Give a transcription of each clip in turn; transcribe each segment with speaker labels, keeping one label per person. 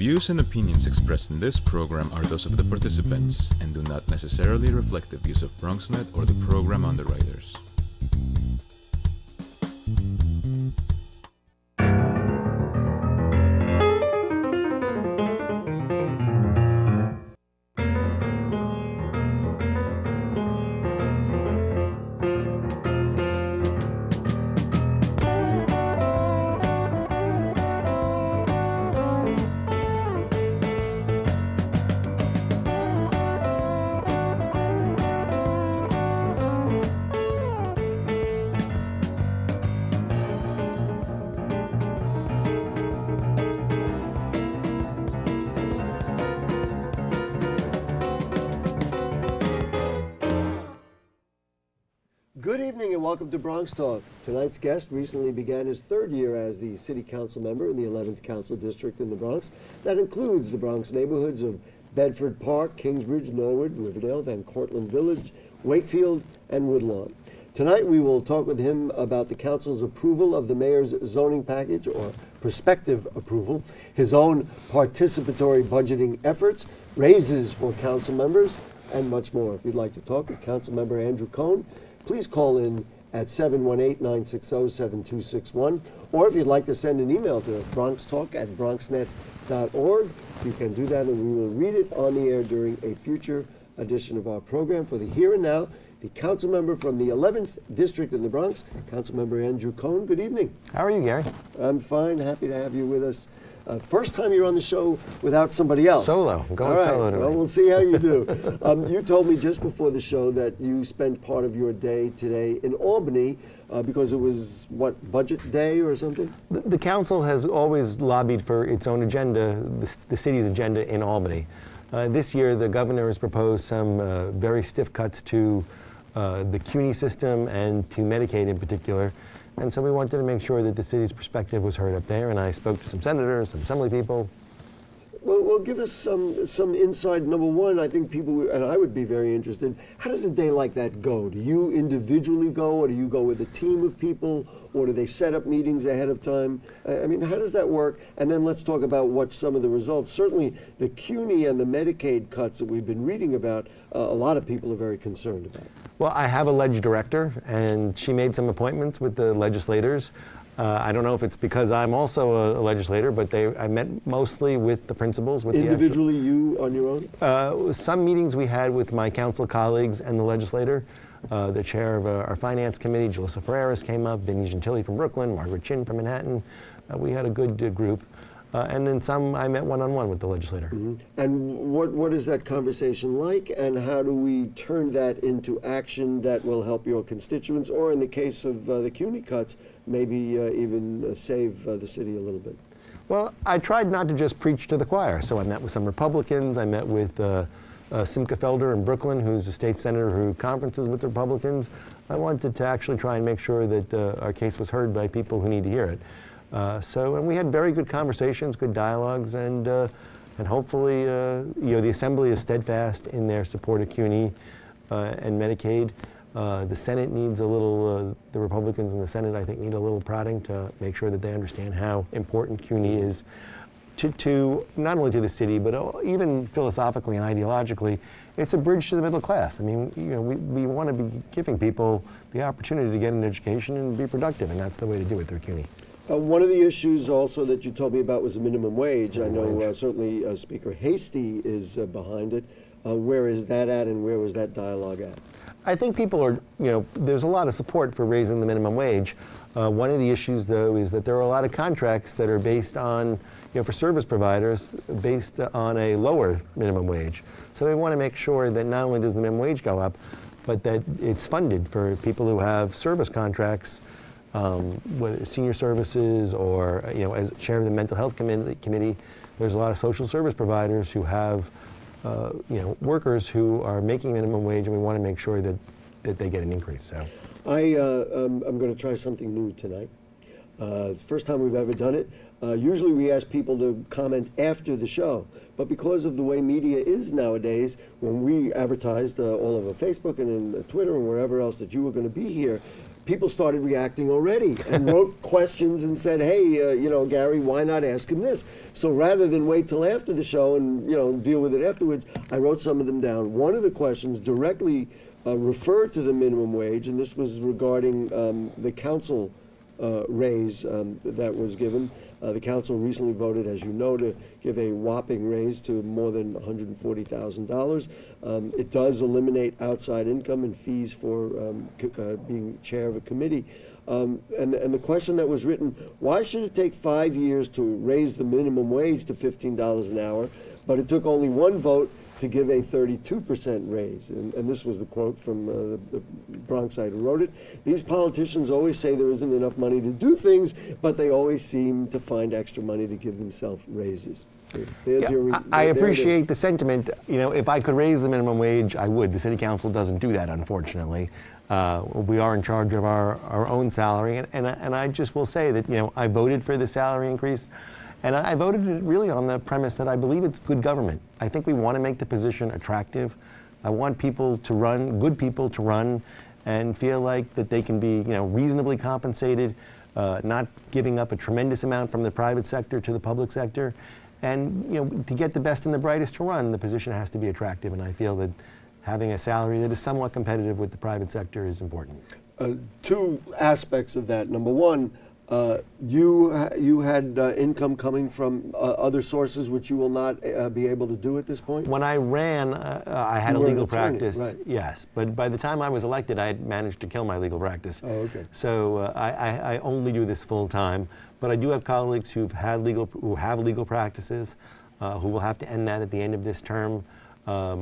Speaker 1: views and opinions expressed in this program are those of the participants and do not necessarily reflect the views of BronxNet or the program underwriters.
Speaker 2: Good evening and welcome to Bronxtalk. Tonight's guest recently began his third year as the City Council member in the 11th Council District in the Bronx. That includes the Bronx neighborhoods of Bedford Park, Kingsbridge, Norwood, Riverdale, Van Cortlandt Village, Wakefield, and Woodlawn. Tonight we will talk with him about the Council's approval of the Mayor's zoning package, or prospective approval, his own participatory budgeting efforts, raises for Council members, and much more. If you'd like to talk with Council member Andrew Cohn, please call in at 718-960-7261, or if you'd like to send an email to bronxtalk@bronxnet.org, you can do that and we will read it on the air during a future edition of our program. For the here and now, the council member from the 11th District in the Bronx, Council member Andrew Cohn. Good evening.
Speaker 3: How are you, Gary?
Speaker 2: I'm fine, happy to have you with us. First time you're on the show without somebody else.
Speaker 3: Solo. I'm going solo tonight.
Speaker 2: Well, we'll see how you do. You told me just before the show that you spent part of your day today in Albany because it was, what, budget day or something?
Speaker 3: The council has always lobbied for its own agenda, the city's agenda in Albany. This year, the governor has proposed some very stiff cuts to the CUNY system and to Medicaid in particular. And so we wanted to make sure that the city's perspective was heard up there, and I spoke to some senators, some assembly people.
Speaker 2: Well, give us some insight. Number one, I think people, and I would be very interested, how does a day like that go? Do you individually go, or do you go with a team of people, or do they set up meetings ahead of time? I mean, how does that work? And then let's talk about what some of the results. Certainly, the CUNY and the Medicaid cuts that we've been reading about, a lot of people are very concerned about.
Speaker 3: Well, I have a ledge director, and she made some appointments with the legislators. I don't know if it's because I'm also a legislator, but I met mostly with the principals.
Speaker 2: Individually, you on your own?
Speaker 3: Some meetings we had with my council colleagues and the legislator. The chair of our finance committee, Jalissa Ferreras, came up, Vinnie Gentili from Brooklyn, Margaret Chin from Manhattan. We had a good group. And then some I met one-on-one with the legislator.
Speaker 2: Mm-hmm. And what is that conversation like, and how do we turn that into action that will help your constituents, or in the case of the CUNY cuts, maybe even save the city a little bit?
Speaker 3: Well, I tried not to just preach to the choir. So I met with some Republicans. I met with Simca Felder in Brooklyn, who's a state senator who conferences with the Republicans. I wanted to actually try and make sure that our case was heard by people who need to hear it. And we had very good conversations, good dialogues, and hopefully, the Assembly is steadfast in their support of CUNY and Medicaid. The Senate needs a little, the Republicans in the Senate, I think, need a little prodding to make sure that they understand how important CUNY is to not only to the city, but even philosophically and ideologically. It's a bridge to the middle class. I mean, we want to be giving people the opportunity to get an education and be productive, and that's the way to do it through CUNY.
Speaker 2: One of the issues also that you told me about was the minimum wage. I know certainly Speaker Hasty is behind it. Where is that at, and where was that dialogue at?
Speaker 3: I think people are, there's a lot of support for raising the minimum wage. One of the issues, though, is that there are a lot of contracts that are based on, for service providers, based on a lower minimum wage. So we want to make sure that not only does the minimum wage go up, but that it's funded for people who have service contracts, whether senior services or, as chair of the mental health committee, there's a lot of social service providers who have, workers who are making minimum wage, and we want to make sure that they get an increase. So,
Speaker 2: I'm going to try something new tonight. It's the first time we've ever done it. Usually we ask people to comment after the show, but because of the way media is nowadays, when we advertised all over Facebook and in Twitter and wherever else that you were going to be here, people started reacting already and wrote questions and said, hey, Gary, why not ask him this? So rather than wait till after the show and, deal with it afterwards, I wrote some of them down. One of the questions directly referred to the minimum wage, and this was regarding the council raise that was given. The council recently voted, as you know, to give a whopping raise to more than $140,000. It does eliminate outside income and fees for being chair of a committee. And the question that was written, why should it take 5 years to raise the minimum wage to $15 an hour, but it took only one vote to give a 32% raise? And this was the quote from the Bronxite who wrote it. These politicians always say there isn't enough money to do things, but they always seem to find extra money to give themselves raises. So
Speaker 3: I appreciate the sentiment. If I could raise the minimum wage, I would. The city council doesn't do that, unfortunately. We are in charge of our own salary, and I just will say that, I voted for the salary increase. And I voted it really on the premise that I believe it's good government. I think we want to make the position attractive. I want people to run, good people to run, and feel like that they can be, reasonably compensated, not giving up a tremendous amount from the private sector to the public sector. And, to get the best and the brightest to run, the position has to be attractive. And I feel that having a salary that is somewhat competitive with the private sector is important.
Speaker 2: Two aspects of that. Number one, you had income coming from other sources which you will not be able to do at this point?
Speaker 3: When I ran, I had a legal practice,
Speaker 2: right.
Speaker 3: yes. But by the time I was elected, I had managed to kill my legal practice.
Speaker 2: Oh, okay.
Speaker 3: So I only do this full time. But I do have colleagues who have legal practices, who will have to end that at the end of this term.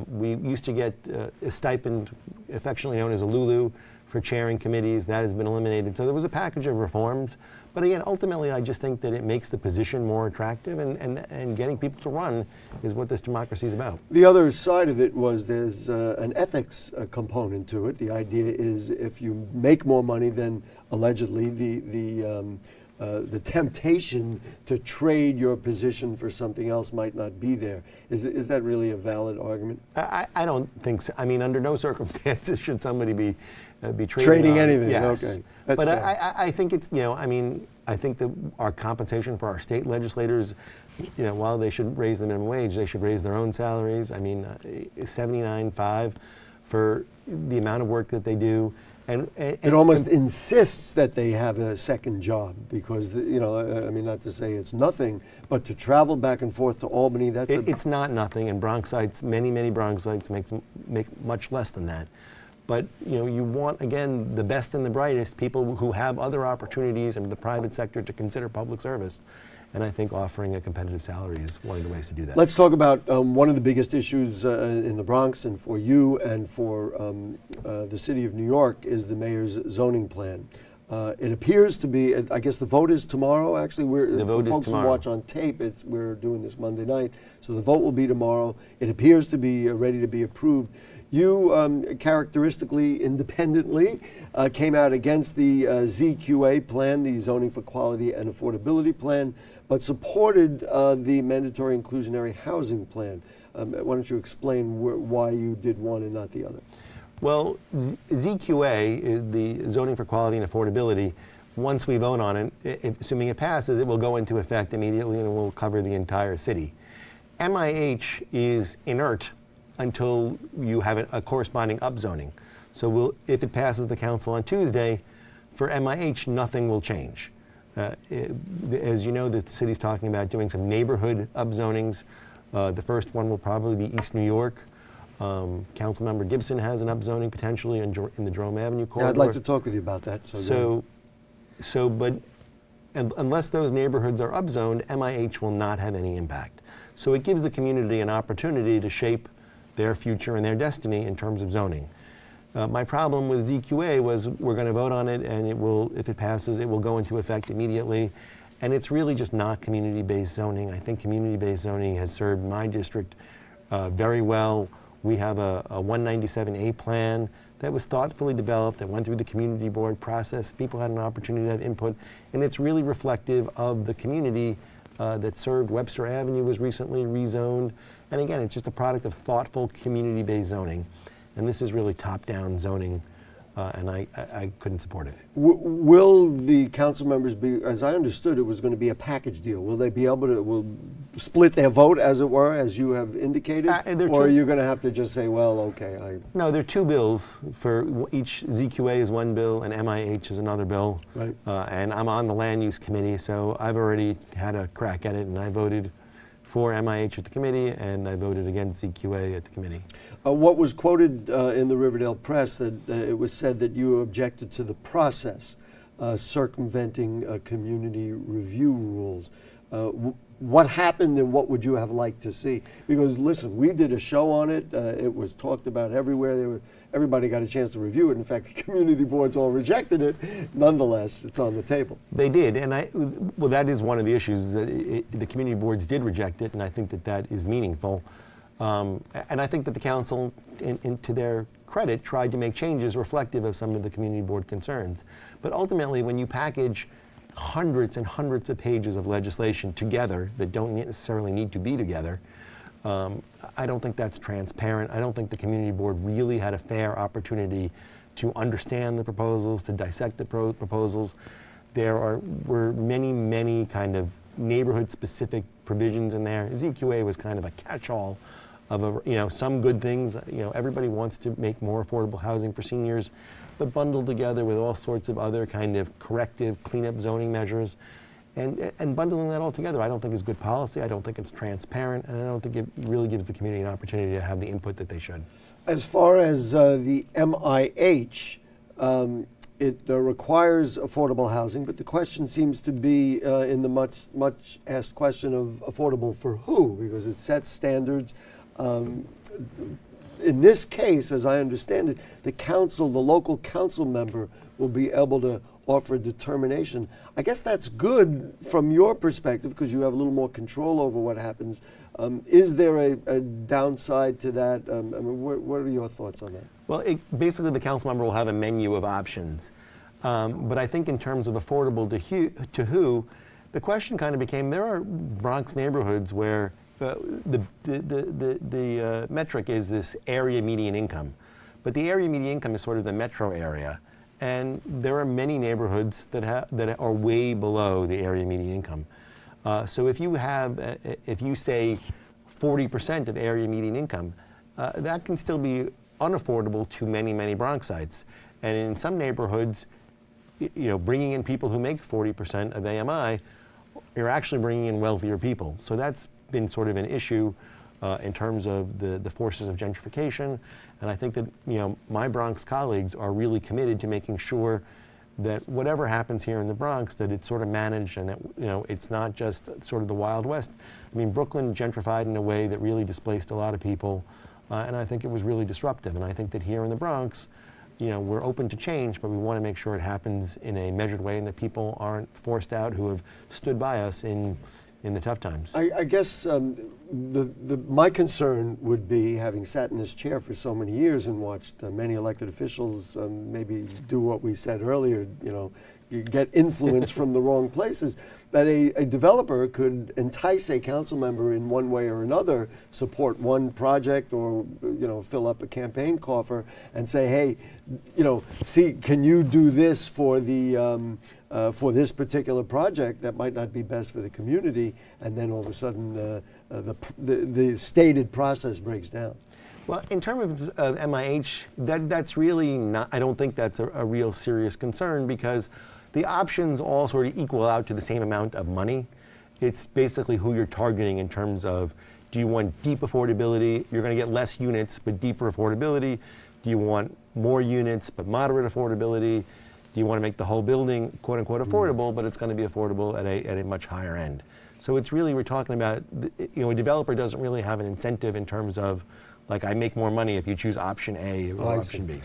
Speaker 3: We used to get a stipend, affectionately known as a Lulu, for chairing committees. That has been eliminated. So there was a package of reforms. But again, ultimately, I just think that it makes the position more attractive, and getting people to run is what this democracy is about.
Speaker 2: The other side of it was there's an ethics component to it. The idea is if you make more money, then allegedly the temptation to trade your position for something else might not be there. Is that really a valid argument?
Speaker 3: I don't think so. I mean, under no circumstances should somebody be
Speaker 2: trading anything.
Speaker 3: Yes.
Speaker 2: Okay.
Speaker 3: But I think it's, I think that our compensation for our state legislators, while they should raise the minimum wage, they should raise their own salaries. I mean, $79.5 for the amount of work that they do. And
Speaker 2: it almost insists that they have a second job because, not to say it's nothing, but to travel back and forth to Albany, it's
Speaker 3: not nothing. And Bronxites, many Bronxites make much less than that. But, you want, again, the best and the brightest, people who have other opportunities in the private sector to consider public service. And I think offering a competitive salary is one of the ways to do that.
Speaker 2: Let's talk about one of the biggest issues in the Bronx and for you and for the city of New York is the mayor's zoning plan. It appears to be, I guess the vote is tomorrow, actually.
Speaker 3: The vote is
Speaker 2: folks
Speaker 3: tomorrow.
Speaker 2: who watch on tape, we're doing this Monday night, so the vote will be tomorrow. It appears to be ready to be approved. You, characteristically, independently, came out against the ZQA plan, the Zoning for Quality and Affordability plan, but supported the Mandatory Inclusionary Housing plan. Why don't you explain why you did one and not the other?
Speaker 3: Well, ZQA, the Zoning for Quality and Affordability, once we vote on it, assuming it passes, it will go into effect immediately and it will cover the entire city. MIH is inert until you have a corresponding upzoning. So if it passes the council on Tuesday, for MIH, nothing will change. As you know, the city's talking about doing some neighborhood upzonings. The first one will probably be East New York. Councilmember Gibson has an upzoning potentially in the Jerome Avenue corridor.
Speaker 2: Yeah, I'd like to talk with you about that.
Speaker 3: But unless those neighborhoods are upzoned, MIH will not have any impact. So it gives the community an opportunity to shape their future and their destiny in terms of zoning. My problem with ZQA was we're going to vote on it, and if it passes, it will go into effect immediately. And it's really just not community-based zoning. I think community-based zoning has served my district very well. We have a 197A plan that was thoughtfully developed, that went through the community board process. People had an opportunity to have input, and it's really reflective of the community that served Webster Avenue was recently rezoned. And again, it's just a product of thoughtful community-based zoning. And this is really top-down zoning, and I couldn't support it.
Speaker 2: Will the council members be, as I understood, it was going to be a package deal? Will they be able to split their vote, as it were, as you have indicated? Or are you going to have to just say, well, okay,
Speaker 3: No, there are two bills. For each ZQA is one bill and MIH is another bill.
Speaker 2: Right.
Speaker 3: And I'm on the land use committee, so I've already had a crack at it, and I voted for MIH at the committee, and I voted against ZQA at the committee.
Speaker 2: What was quoted in the Riverdale Press, that it was said that you objected to the process, circumventing community review rules. What happened, and what would you have liked to see? Because listen, we did a show on it. It was talked about everywhere. Everybody got a chance to review it. In fact, the community boards all rejected it. Nonetheless, it's on the table.
Speaker 3: They did, and well, that is one of the issues. The community boards did reject it, and I think that is meaningful. And I think that the council, to their credit, tried to make changes reflective of some of the community board concerns. But ultimately, when you package hundreds and hundreds of pages of legislation together that don't necessarily need to be together, I don't think that's transparent. I don't think the community board really had a fair opportunity to understand the proposals, to dissect the proposals. There were many kind of neighborhood-specific provisions in there. ZQA was kind of a catch-all of some good things. Everybody wants to make more affordable housing for seniors, but bundled together with all sorts of other kind of corrective cleanup zoning measures. And bundling that all together, I don't think is good policy. I don't think it's transparent, and I don't think it really gives the community an opportunity to have the input that they should.
Speaker 2: As far as the MIH, it requires affordable housing, but the question seems to be in the much asked question of affordable for who, because it sets standards. In this case, as I understand it, the local council member will be able to offer determination. I guess that's good from your perspective because you have a little more control over what happens. Is there a downside to that? What are your thoughts on that?
Speaker 3: Well, basically the council member will have a menu of options. But I think in terms of affordable to who, the question kind of became, there are Bronx neighborhoods where the metric is this area median income. But the area median income is sort of the metro area. And there are many neighborhoods that are way below the area median income. So if you say 40% of area median income, that can still be unaffordable to many Bronxites. And in some neighborhoods, bringing in people who make 40% of AMI, you're actually bringing in wealthier people. So that's been sort of an issue in terms of the forces of gentrification. And I think that my Bronx colleagues are really committed to making sure that whatever happens here in the Bronx, that it's sort of managed and that it's not just sort of the Wild West. I mean, Brooklyn gentrified in a way that really displaced a lot of people, and I think it was really disruptive. And I think that here in the Bronx, we're open to change, but we want to make sure it happens in a measured way and that people aren't forced out who have stood by us in the tough times.
Speaker 2: I guess my concern would be, having sat in this chair for so many years and watched many elected officials maybe do what we said earlier, you get influence from the wrong places, that a developer could entice a council member in one way or another, support one project or fill up a campaign coffer and say, hey, see, can you do this for this particular project that might not be best for the community, and then all of a sudden the stated process breaks down.
Speaker 3: Well, in terms of MIH, that's really not, I don't think that's a real serious concern because the options all sort of equal out to the same amount of money. It's basically who you're targeting in terms of, do you want deep affordability? You're going to get less units, but deeper affordability. Do you want more units, but moderate affordability? Do you want to make the whole building, quote unquote, affordable, but it's going to be affordable at a much higher end? So it's really, we're talking about, a developer doesn't really have an incentive in terms of like I make more money if you choose option A or option B.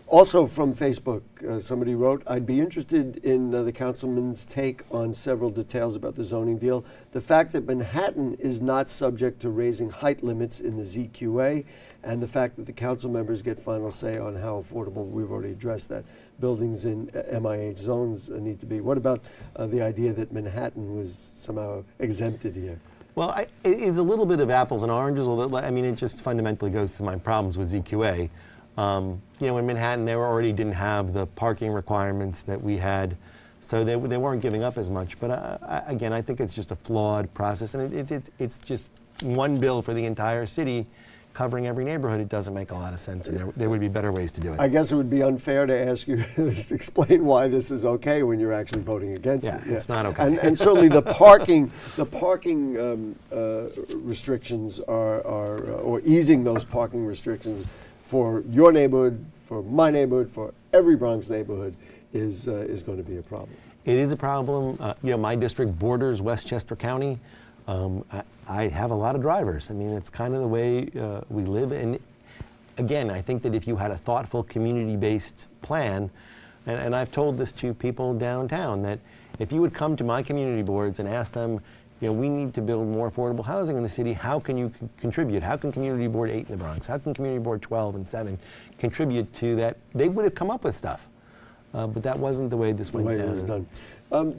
Speaker 2: Also from Facebook, somebody wrote, I'd be interested in the councilman's take on several details about the zoning deal. The fact that Manhattan is not subject to raising height limits in the ZQA, and the fact that the council members get final say on how affordable, we've already addressed that, buildings in MIH zones need to be. What about the idea that Manhattan was somehow exempted here?
Speaker 3: Well, it's a little bit of apples and oranges, although, I mean, it just fundamentally goes to my problems with ZQA. You know, in Manhattan, they already didn't have the parking requirements that we had, so they weren't giving up as much. But again, I think it's just a flawed process, and it's just one bill for the entire city covering every neighborhood. It doesn't make a lot of sense, and there would be better ways to do it.
Speaker 2: I guess it would be unfair to ask you to explain why this is okay when you're actually voting against it.
Speaker 3: Yeah, it's not okay.
Speaker 2: And certainly the parking restrictions or easing those parking restrictions for your neighborhood, for my neighborhood, for every Bronx neighborhood is going to be a problem.
Speaker 3: It is a problem. You know, my district borders Westchester County. I have a lot of drivers. I mean, it's kind of the way we live. And again, I think that if you had a thoughtful community-based plan, and I've told this to people downtown, that if you would come to my community boards and ask them, you know, we need to build more affordable housing in the city, how can you contribute? How can Community Board 8 in the Bronx, how can Community Board 12 and 7 contribute to that? They would have come up with stuff. But that wasn't the way this went down.
Speaker 2: The way it was done.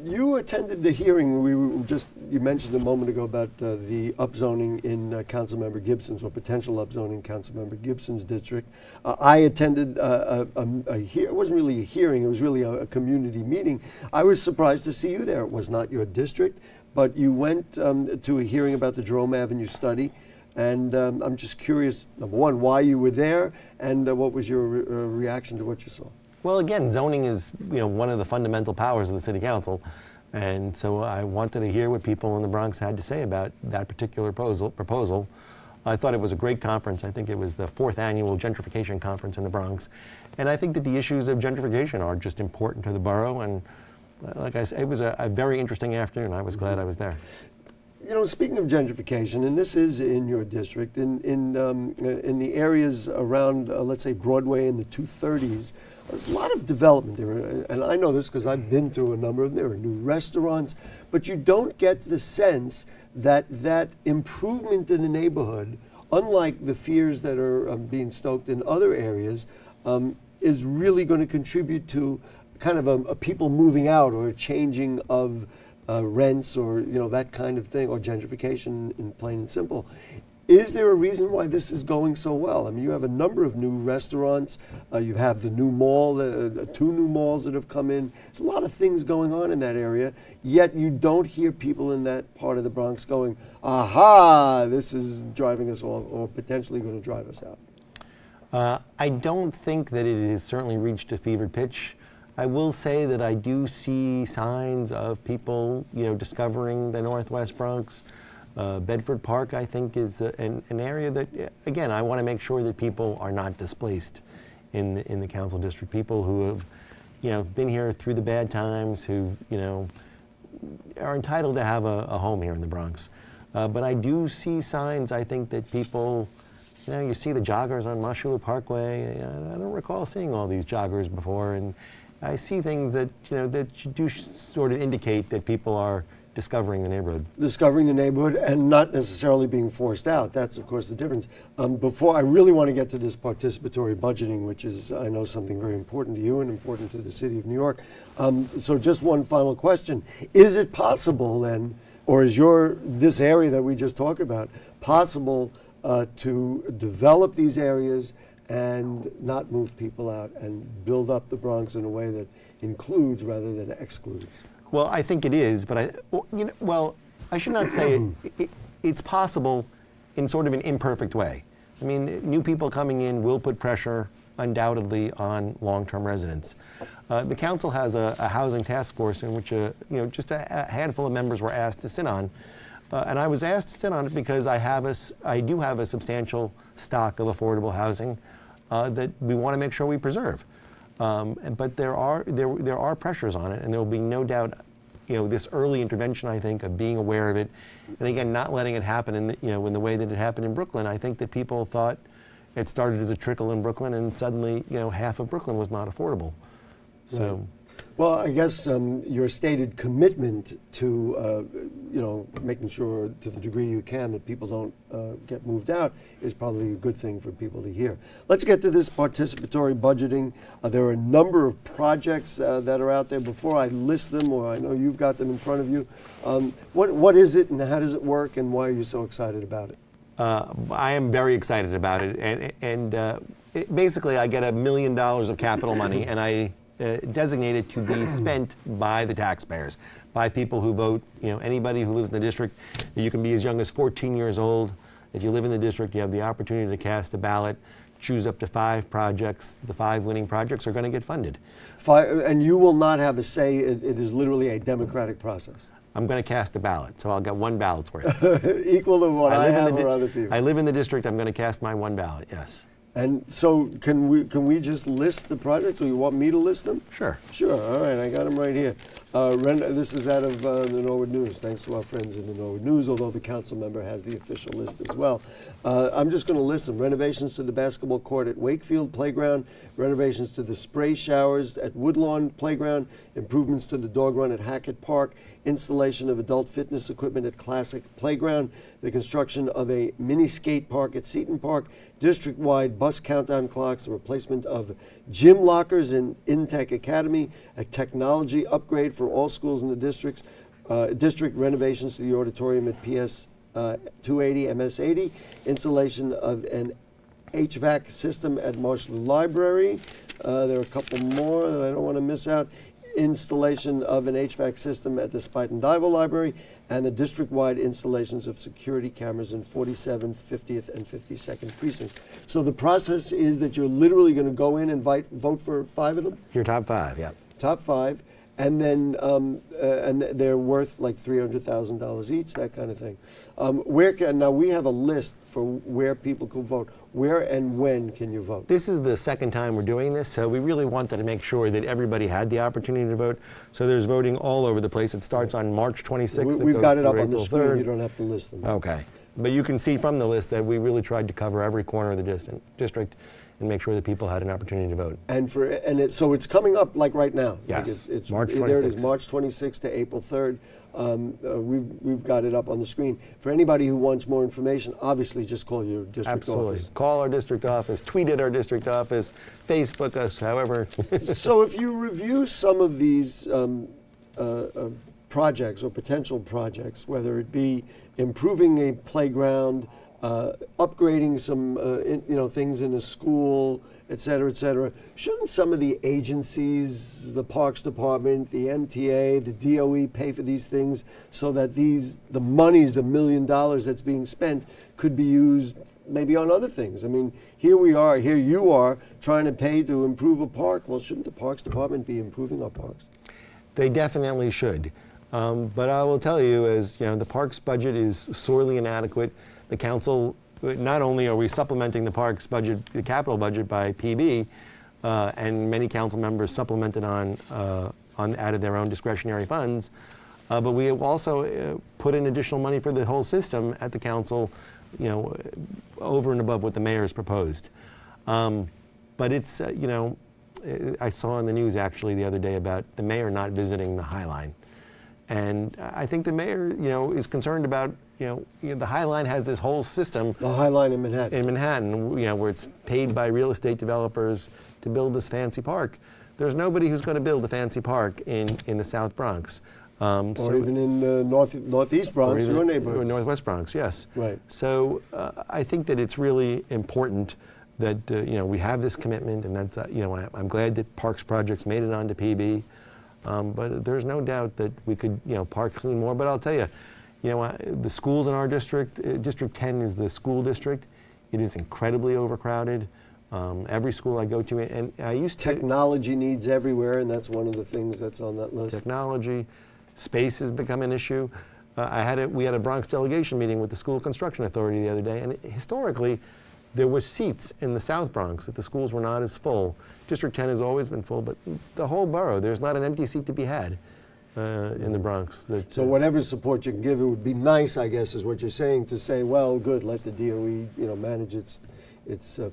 Speaker 2: You attended the hearing. You mentioned a moment ago about the upzoning in Councilmember Gibson's, or potential upzoning in Councilmember Gibson's district. I attended it wasn't really a hearing, it was really a community meeting. I was surprised to see you there. It was not your district, but you went to a hearing about the Jerome Avenue study. And I'm just curious, number one, why you were there, and what was your reaction to what you saw?
Speaker 3: Well, again, zoning is, you know, one of the fundamental powers of the City Council, and so I wanted to hear what people in the Bronx had to say about that particular proposal. I thought it was a great conference. I think it was the 4th annual gentrification conference in the Bronx, and I think that the issues of gentrification are just important to the borough. And like I said, it was a very interesting afternoon. I was glad I was there.
Speaker 2: You know, speaking of gentrification, and this is in your district, in the areas around, let's say, Broadway in the 230s, there's a lot of development there, and I know this because I've been to a number of them. There are new restaurants, but you don't get the sense that that improvement in the neighborhood, unlike the fears that are being stoked in other areas, is really going to contribute to kind of a people moving out or a changing of rents, or that kind of thing, or gentrification in plain and simple. Is there a reason why this is going so well? I mean, you have a number of new restaurants. You have the new mall, 2 new malls that have come in. There's a lot of things going on in that area, yet you don't hear people in that part of the Bronx going, aha, this is driving us all, or potentially going to drive us out.
Speaker 3: I don't think that it has certainly reached a fevered pitch. I will say that I do see signs of people, discovering the Northwest Bronx. Bedford Park, I think, is an area that, again, I want to make sure that people are not displaced in the council district. People who have, been here through the bad times, who, are entitled to have a home here in the Bronx. But I do see signs, I think, that people, you see the joggers on Moshulu Parkway. I don't recall seeing all these joggers before, and I see things that, that do sort of indicate that people are discovering the neighborhood. Discovering the neighborhood
Speaker 2: and not necessarily being forced out. That's, of course, the difference. Before, I really want to get to this participatory budgeting, which is, I know, something very important to you and important to the city of New York. So just one final question. Is it possible then, or is this area that we just talked about, possible to develop these areas and not move people out and build up the Bronx in a way that includes rather than excludes?
Speaker 3: Well, I think it is, but I should not say it's possible in sort of an imperfect way. I mean, new people coming in will put pressure, undoubtedly, on long-term residents. The council has a housing task force in which just a handful of members were asked to sit on, and I was asked to sit on it because I do have a substantial stock of affordable housing that we want to make sure we preserve. But there are pressures on it, and there will be no doubt, this early intervention, I think, of being aware of it, and again, not letting it happen in in the way that it happened in Brooklyn. I think that people thought it started as a trickle in Brooklyn, and suddenly, half of Brooklyn was not affordable. So.
Speaker 2: Right. Well, I guess your stated commitment to, making sure to the degree you can that people don't get moved out is probably a good thing for people to hear. Let's get to this participatory budgeting. There are a number of projects that are out there. Before I list them, or I know you've got them in front of you, what is it and how does it work and why are you so excited about it?
Speaker 3: I am very excited about it, and basically I get $1 million of capital money, and I designated to be spent by the taxpayers, by people who vote. Anybody who lives in the district. You can be as young as 14 years old. If you live in the district, you have the opportunity to cast a ballot, choose up to 5 projects. The 5 winning projects are going to get funded.
Speaker 2: And you will not have a say. It is literally a democratic process.
Speaker 3: I'm going to cast a ballot, so I'll get 1 ballot's worth.
Speaker 2: Equal to what I have or other people.
Speaker 3: I live in the district. I'm going to cast my 1 ballot. Yes.
Speaker 2: And so can we just list the projects, or you want me to list them?
Speaker 3: Sure.
Speaker 2: Sure, all right, I got them right here. This is out of the Norwood News, thanks to our friends in the Norwood News, although the council member has the official list as well. I'm just going to list them. Renovations to the basketball court at Wakefield Playground, renovations to the spray showers at Woodlawn Playground, improvements to the dog run at Hackett Park, installation of adult fitness equipment at Classic Playground, the construction of a mini skate park at Seton Park, district-wide bus countdown clocks, the replacement of gym lockers in Intech Academy, a technology upgrade for all schools in the district renovations to the auditorium at PS 280, MS 80, installation of an HVAC system at Marshall Library. There are a couple more that I don't want to miss out. Installation of an HVAC system at the Spuyten Duyvil Library, and the district-wide installations of security cameras in 47th, 50th, and 52nd precincts. So the process is that you're literally going to go in and vote for 5 of them?
Speaker 3: Your top 5, yeah.
Speaker 2: Top 5, and then and they're worth like $300,000 each, that kind of thing. Now we have a list for where people can vote. Where and when can you vote?
Speaker 3: This is the second time we're doing this, so we really wanted to make sure that everybody had the opportunity to vote. So there's voting all over the place. It starts on March 26th.
Speaker 2: We've got it up on the screen. You don't have to list them.
Speaker 3: Okay. But you can see from the list that we really tried to cover every corner of the district and make sure that people had an opportunity to vote.
Speaker 2: So it's coming up like right now.
Speaker 3: Yes,
Speaker 2: like it's
Speaker 3: March 26th.
Speaker 2: There it is, March 26th to April 3rd. We've got it up on the screen. For anybody who wants more information, obviously just call your district office.
Speaker 3: Call our district office, tweet at our district office, Facebook us, however.
Speaker 2: So if you review some of these projects or potential projects, whether it be improving a playground, upgrading some things in a school, et cetera, shouldn't some of the agencies, the Parks Department, the MTA, the DOE pay for these things so that the monies, the $1 million that's being spent, could be used maybe on other things? I mean, here you are trying to pay to improve a park. Well, shouldn't the Parks Department be improving our parks?
Speaker 3: They definitely should. But I will tell you, the parks budget is sorely inadequate. The council, not only are we supplementing the parks budget, the capital budget by PB, and many council members supplemented on out of their own discretionary funds, but we have also put in additional money for the whole system at the council, over and above what the mayor has proposed. But it's, I saw on the news actually the other day about the mayor not visiting the High Line. And I think the mayor, is concerned about, the High Line has this whole system.
Speaker 2: The High Line in Manhattan.
Speaker 3: In Manhattan, where it's paid by real estate developers to build this fancy park. There's nobody who's going to build a fancy park in the South Bronx.
Speaker 2: Or even in Northeast Bronx, your neighborhood.
Speaker 3: Or Northwest Bronx, yes.
Speaker 2: Right.
Speaker 3: So I think that it's really important that, we have this commitment, and that's, I'm glad that Parks Projects made it onto PB. But there's no doubt that we could, park clean more. But I'll tell you, the schools in our district, District 10 is the school district. It is incredibly overcrowded. Every school I go to, and I used to...
Speaker 2: Technology needs everywhere, and that's one of the things that's on that list.
Speaker 3: Technology, space has become an issue. We had a Bronx delegation meeting with the School Construction Authority the other day, and historically, there were seats in the South Bronx that the schools were not as full. District 10 has always been full, but the whole borough, there's not an empty seat to be had. in the Bronx.
Speaker 2: So whatever support you can give, it would be nice, I guess, is what you're saying, to say, well, good, let the DOE, manage its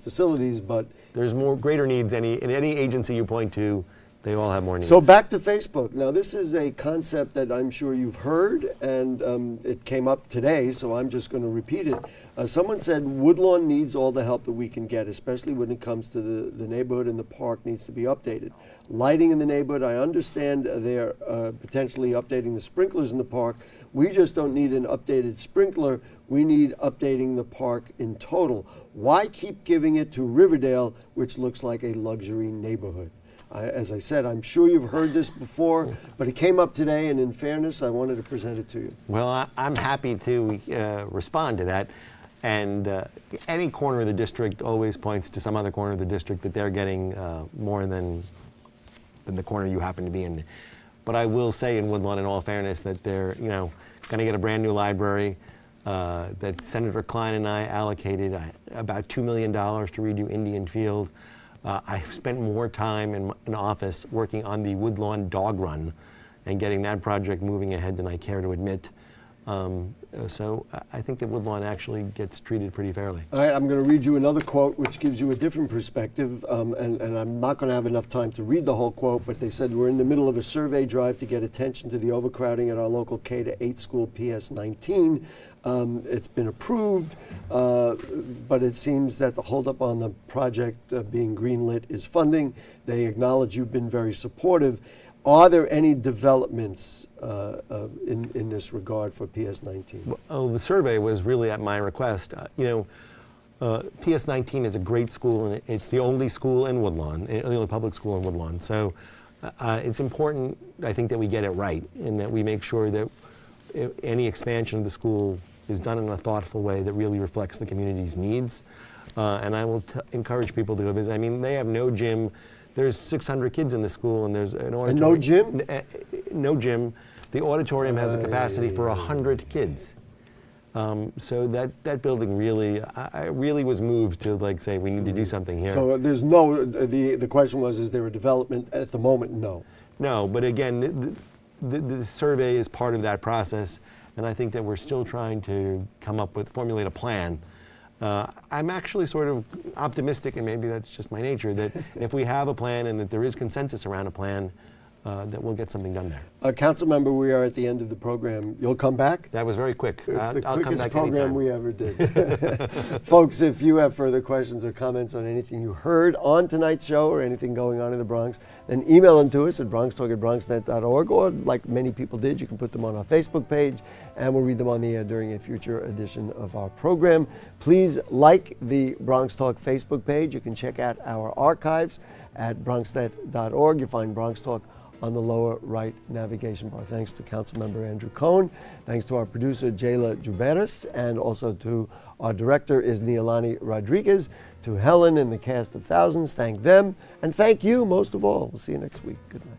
Speaker 2: facilities, but
Speaker 3: there's greater needs in any agency you point to. They all have more needs.
Speaker 2: So back to Facebook. Now, this is a concept that I'm sure you've heard, and it came up today, so I'm just going to repeat it. Someone said Woodlawn needs all the help that we can get, especially when it comes to the neighborhood, and the park needs to be updated. Lighting in the neighborhood, I understand they're potentially updating the sprinklers in the park. We just don't need an updated sprinkler. We need updating the park in total. Why keep giving it to Riverdale, which looks like a luxury neighborhood? As I said, I'm sure you've heard this before, but it came up today, and in fairness, I wanted to present it to you.
Speaker 3: Well, I'm happy to respond to that. And any corner of the district always points to some other corner of the district that they're getting more than the corner you happen to be in. But I will say in Woodlawn, in all fairness, that they're going to get a brand new library. That Senator Klein and I allocated about $2 million to redo Indian Field. I've spent more time in office working on the Woodlawn Dog Run and getting that project moving ahead than I care to admit. So I think that Woodlawn actually gets treated pretty fairly.
Speaker 2: All right, I'm going to read you another quote which gives you a different perspective, and I'm not going to have enough time to read the whole quote, but they said, we're in the middle of a survey drive to get attention to the overcrowding at our local K-8 school PS19. It's been approved, but it seems that the holdup on the project being greenlit is funding. They acknowledge you've been very supportive. Are there any developments in this regard for PS19?
Speaker 3: Well, the survey was really at my request. PS19 is a great school, and it's the only school in Woodlawn, the only public school in Woodlawn. So it's important, I think, that we get it right, and that we make sure that any expansion of the school is done in a thoughtful way that really reflects the community's needs. And I will encourage people to go visit. I mean, they have no gym. There's 600 kids in the school, and there's an auditorium.
Speaker 2: And no gym?
Speaker 3: No gym. The auditorium has a capacity for 100 kids. So that building really, I really was moved to say we need to do something here.
Speaker 2: So there's no, the question was, is there a development? At the moment, no.
Speaker 3: No, but again, the survey is part of that process, and I think that we're still trying to formulate a plan. I'm actually sort of optimistic, and maybe that's just my nature, that if we have a plan and that there is consensus around a plan, that we'll get something done there.
Speaker 2: Council member, we are at the end of the program. You'll come back?
Speaker 3: That was very quick.
Speaker 2: It's the
Speaker 3: I'll come
Speaker 2: quickest
Speaker 3: back
Speaker 2: program
Speaker 3: anytime.
Speaker 2: we ever did. Folks, if you have further questions or comments on anything you heard on tonight's show or anything going on in the Bronx, then email them to us at bronxtalk@bronxnet.org, or like many people did, you can put them on our Facebook page, and we'll read them on the air during a future edition of our program. Please like the Bronx Talk Facebook page. You can check out our archives at bronxnet.org. You'll find Bronx Talk on the lower right navigation bar. Thanks to Councilmember Andrew Cohen. Thanks to our producer, Jayla Juberis, and also to our director, Neilani Rodriguez. To Helen and the cast of Thousands, thank them. And thank you most of all. We'll see you next week. Good night.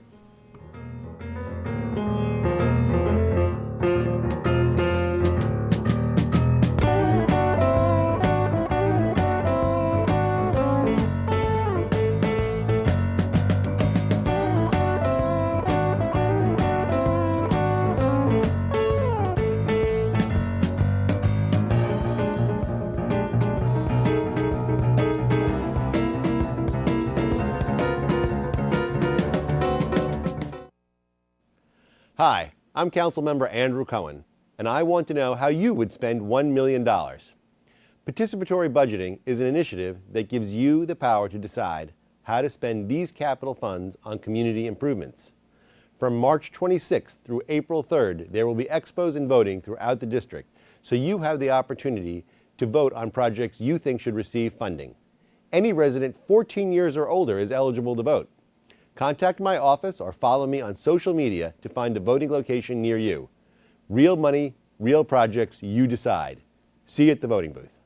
Speaker 3: Hi, I'm Councilmember Andrew Cohen, and I want to know how you would spend $1 million. Participatory budgeting is an initiative that gives you the power to decide how to spend these capital funds on community improvements. From March 26th through April 3rd, there will be expos and voting throughout the district, so you have the opportunity to vote on projects you think should receive funding. Any resident 14 years or older is eligible to vote. Contact my office or follow me on social media to find a voting location near you. Real money, real projects, you decide. See you at the voting booth.